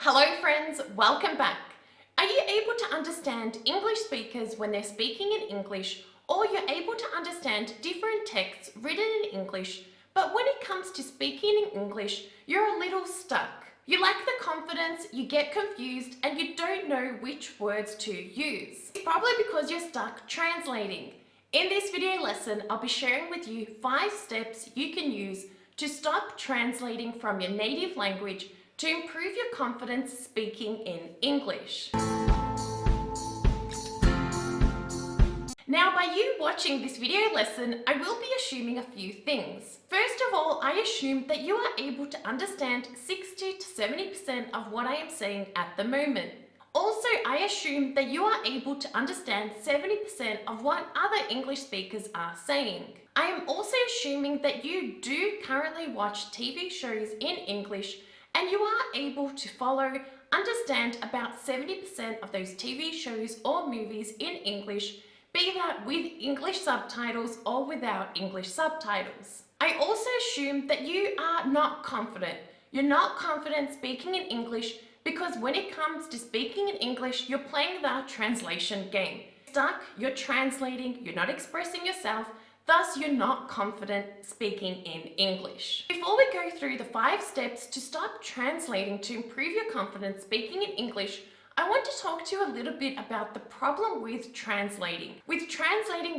Hello friends, welcome back. Are you able to understand English speakers when they're speaking in English, or you're able to understand different texts written in English, but when it comes to speaking in English, you're a little stuck? You lack the confidence, you get confused, and you don't know which words to use. It's probably because you're stuck translating. In this video lesson, I'll be sharing with you 5 steps you can use to stop translating from your native language to improve your confidence speaking in English. Now, by you watching this video lesson, I will be assuming a few things. First of all, I assume that you are able to understand 60 to 70% of what I am saying at the moment. Also, I assume that you are able to understand 70% of what other English speakers are saying. I am also assuming that you do currently watch TV shows in English and you are able to understand about 70% of those TV shows or movies in English, be that with English subtitles or without English subtitles. I also assume that you are not confident. You're not confident speaking in English because when it comes to speaking in English, you're playing the translation game. Stuck, you're translating, you're not expressing yourself, thus you're not confident speaking in English. Before we go through the 5 steps to stop translating to improve your confidence speaking in English, I want to talk to you a little bit about the problem with translating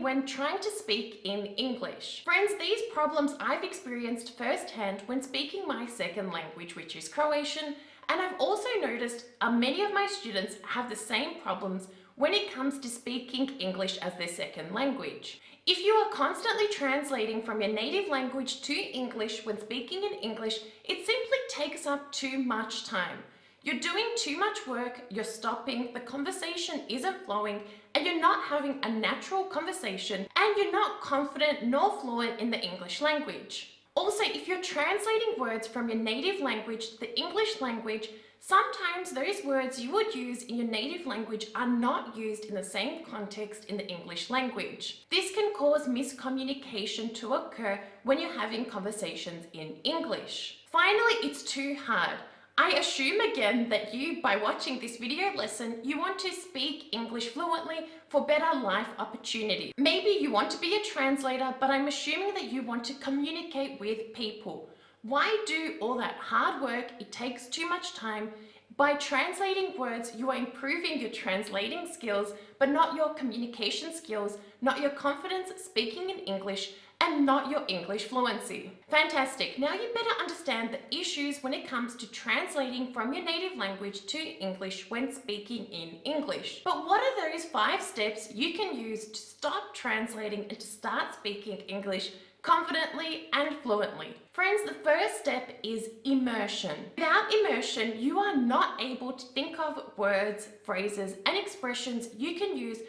when trying to speak in English. Friends, these problems I've experienced firsthand when speaking my second language, which is Croatian, and I've also noticed many of my students have the same problems when it comes to speaking English as their second language. If you are constantly translating from your native language to English when speaking in English, it simply takes up too much time. You're doing too much work, you're stopping, the conversation isn't flowing, and you're not having a natural conversation, and you're not confident nor fluent in the English language. Also, if you're translating words from your native language to the English language, sometimes those words you would use in your native language are not used in the same context in the English language. This can cause miscommunication to occur when you're having conversations in English. Finally, it's too hard. I assume again that you, by watching this video lesson, you want to speak English fluently for better life opportunities. Maybe you want to be a translator, but I'm assuming that you want to communicate with people. Why do all that hard work? It takes too much time. By translating words, you are improving your translating skills, but not your communication skills, not your confidence speaking in English, and not your English fluency. Fantastic. Now you better understand the issues when it comes to translating from your native language to English when speaking in English. But what are those 5 steps you can use to stop translating and to start speaking English confidently and fluently? Friends, the first step is immersion. Without immersion, you are not able to think of words, phrases, and expressions you can use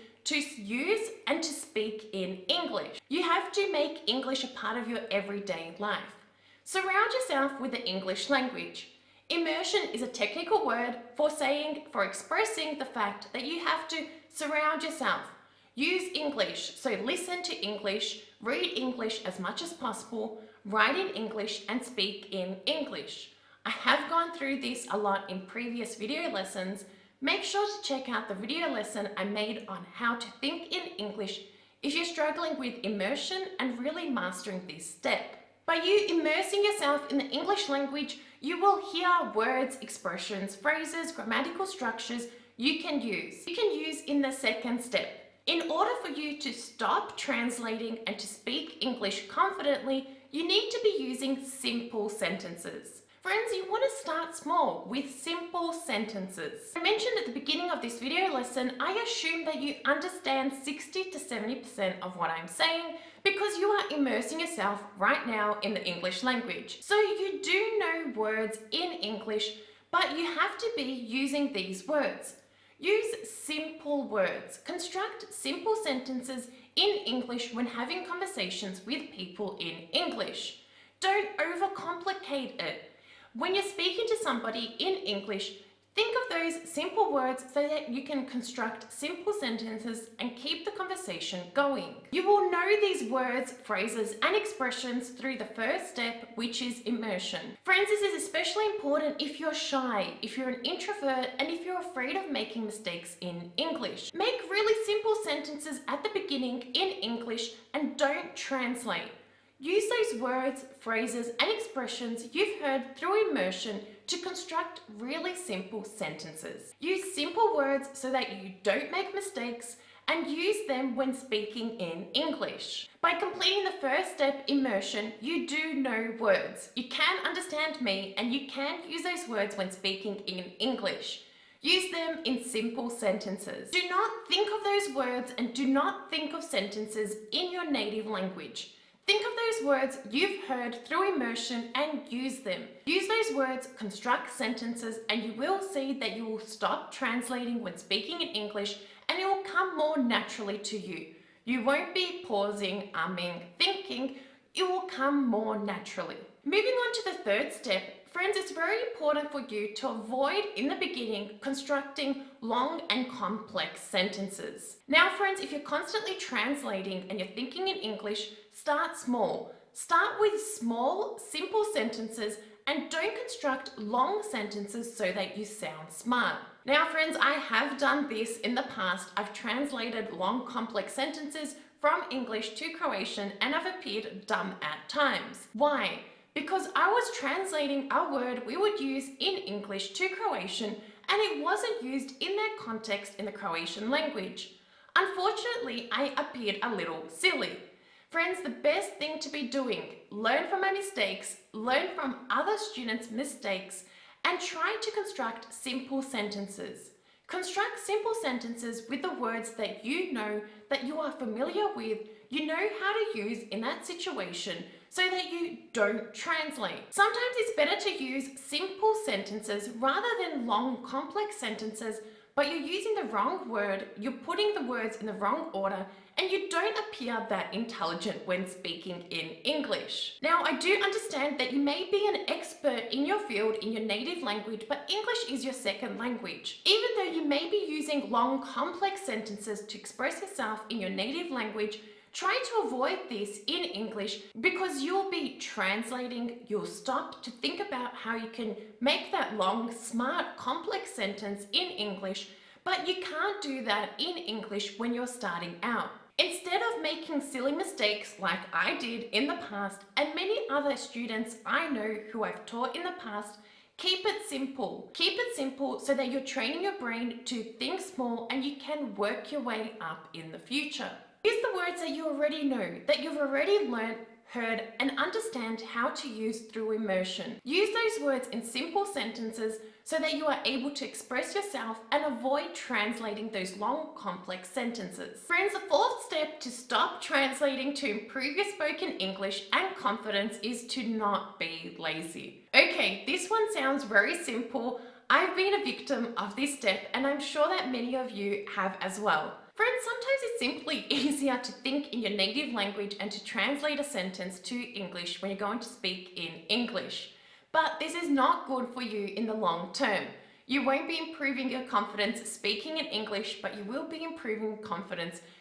and to speak in English. You have to make English a part of your everyday life. Surround yourself with the English language. Immersion is a technical word for expressing the fact that you have to surround yourself. Use English, so listen to English, read English as much as possible, write in English, and speak in English. I have gone through this a lot in previous video lessons. Make sure to check out the video lesson I made on how to think in English if you're struggling with immersion and really mastering this step. By you immersing yourself in the English language, you will hear words, expressions, phrases, grammatical structures you can use in the second step. In order for you to stop translating and to speak English confidently, you need to be using simple sentences. Friends, you want to start small with simple sentences. I mentioned at the beginning of this video lesson, I assume that you understand 60 to 70% of what I'm saying because you are immersing yourself right now in the English language. So you do know words in English, but you have to be using these words. Use simple words. Construct simple sentences in English when having conversations with people in English. Don't overcomplicate it. When you're speaking to somebody in English, think of those simple words so that you can construct simple sentences and keep the conversation going. You will know these words, phrases, and expressions through the first step, which is immersion. Friends, this is especially important if you're shy, if you're an introvert, and if you're afraid of making mistakes in English. Make really simple sentences at the beginning in English and don't translate. Use those words, phrases, and expressions you've heard through immersion to construct really simple sentences. Use simple words so that you don't make mistakes and use them when speaking in English. By completing the first step, immersion, you do know words. You can understand me and you can use those words when speaking in English. Use them in simple sentences. Do not think of those words and do not think of sentences in your native language. Think of those words you've heard through immersion and use them. Use those words, construct sentences, and you will see that you will stop translating when speaking in English and it will come more naturally to you. You won't be pausing, umming, thinking. It will come more naturally. Moving on to the third step, friends, it's very important for you to avoid in the beginning constructing long and complex sentences. Now, friends, if you're constantly translating and you're thinking in English, start small. Start with small, simple sentences and don't construct long sentences so that you sound smart. Now, friends, I have done this in the past. I've translated long, complex sentences from English to Croatian and I've appeared dumb at times. Why? Because I was translating a word we would use in English to Croatian and it wasn't used in that context in the Croatian language. Unfortunately, I appeared a little silly. Friends, the best thing to be doing, learn from my mistakes, learn from other students' mistakes, and try to construct simple sentences. Construct simple sentences with the words that you know, that you are familiar with, you know how to use in that situation so that you don't translate. Sometimes it's better to use simple sentences rather than long, complex sentences, but you're using the wrong word, you're putting the words in the wrong order, and you don't appear that intelligent when speaking in English. Now, I do understand that you may be an expert in your field, in your native language, but English is your second language. Even though you may be using long, complex sentences to express yourself in your native language, try to avoid this in English because you'll be translating, you'll stop to think about how you can make that long, smart, complex sentence in English, but you can't do that in English when you're starting out. Instead of making silly mistakes like I did in the past and many other students I know who I've taught in the past, keep it simple. Keep it simple so that you're training your brain to think small and you can work your way up in the future. Use the words that you already know, that you've already learned, heard, and understand how to use through immersion. Use those words in simple sentences so that you are able to express yourself and avoid translating those long, complex sentences. Friends, the fourth step to stop translating to improve your spoken English and confidence is to not be lazy. Okay, this one sounds very simple. I've been a victim of this step and I'm sure that many of you have as well. Friends, sometimes it's simply easier to think in your native language and to translate a sentence to English when you're going to speak in English. But this is not good for you in the long term. You won't be improving your confidence speaking in English, but you will be improving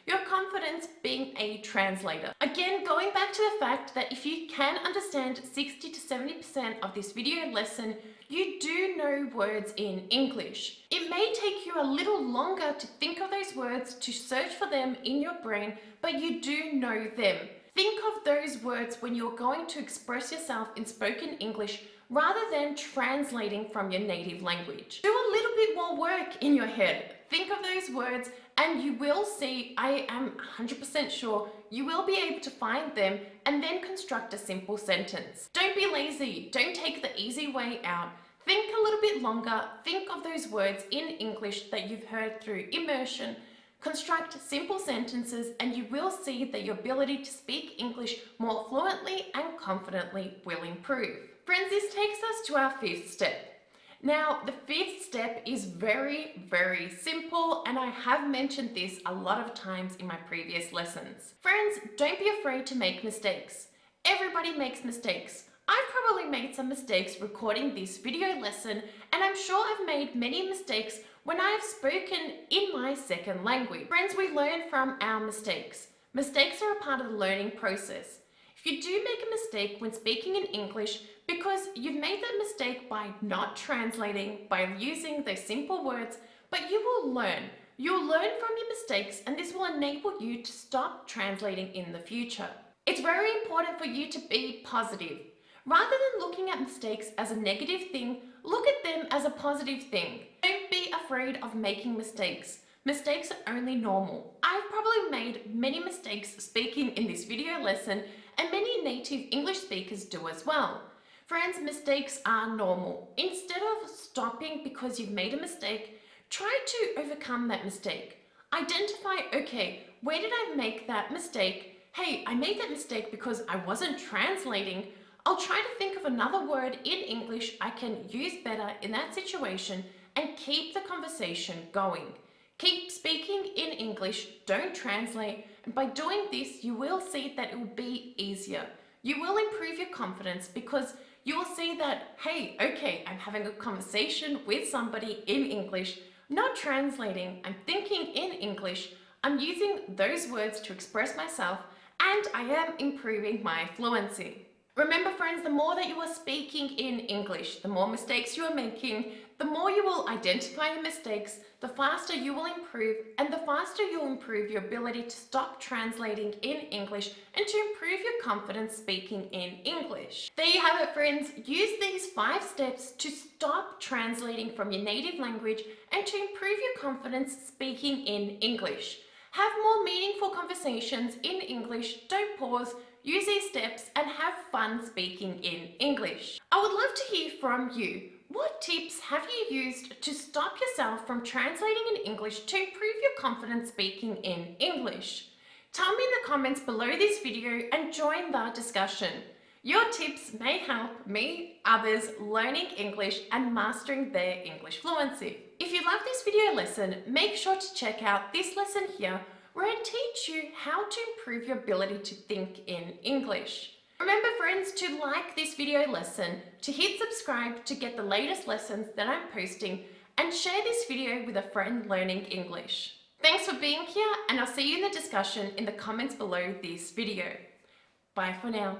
your confidence being a translator. Again, going back to the fact that if you can understand 60 to 70% of this video lesson, you do know words in English. It may take you a little longer to think of those words, to search for them in your brain, but you do know them. Think of those words when you're going to express yourself in spoken English rather than translating from your native language. Do a little bit more work in your head. Think of those words and you will see, I am 100% sure, you will be able to find them and then construct a simple sentence. Don't be lazy. Don't take the easy way out. Think a little bit longer. Think of those words in English that you've heard through immersion. Construct simple sentences and you will see that your ability to speak English more fluently and confidently will improve. Friends, this takes us to our fifth step. Now, the fifth step is very, very simple, and I have mentioned this a lot of times in my previous lessons. Friends, don't be afraid to make mistakes. Everybody makes mistakes. I've probably made some mistakes recording this video lesson, and I'm sure I've made many mistakes when I have spoken in my second language. Friends, we learn from our mistakes. Mistakes are a part of the learning process. If you do make a mistake when speaking in English because you've made that mistake by not translating, by using those simple words, but you will learn. You'll learn from your mistakes, and this will enable you to stop translating in the future. It's very important for you to be positive. Rather than looking at mistakes as a negative thing, look at them as a positive thing. Don't be afraid of making mistakes. Mistakes are only normal. I've probably made many mistakes speaking in this video lesson, and many native English speakers do as well. Friends, mistakes are normal. Instead of stopping because you've made a mistake, try to overcome that mistake. Identify, okay, where did I make that mistake? Hey, I made that mistake because I wasn't translating. I'll try to think of another word in English I can use better in that situation and keep the conversation going. Keep speaking in English, don't translate, and by doing this, you will see that it will be easier. You will improve your confidence because you will see that, hey, okay, I'm having a conversation with somebody in English, not translating, I'm thinking in English, I'm using those words to express myself, and I am improving my fluency. Remember, friends, the more that you are speaking in English, the more mistakes you are making, the more you will identify your mistakes, the faster you will improve, and the faster you'll improve your ability to stop translating in English and to improve your confidence speaking in English. There you have it, friends. Use these 5 steps to stop translating from your native language and to improve your confidence speaking in English. Have more meaningful conversations in English. Don't pause. Use these steps and have fun speaking in English. I would love to hear from you. What tips have you used to stop yourself from translating in English to improve your confidence speaking in English? Tell me in the comments below this video and join the discussion. Your tips may help me, others, learning English and mastering their English fluency. If you love this video lesson, make sure to check out this lesson here where I teach you how to improve your ability to think in English. Remember, friends, to like this video lesson, to hit subscribe to get the latest lessons that I'm posting, and share this video with a friend learning English. Thanks for being here, and I'll see you in the discussion in the comments below this video. Bye for now.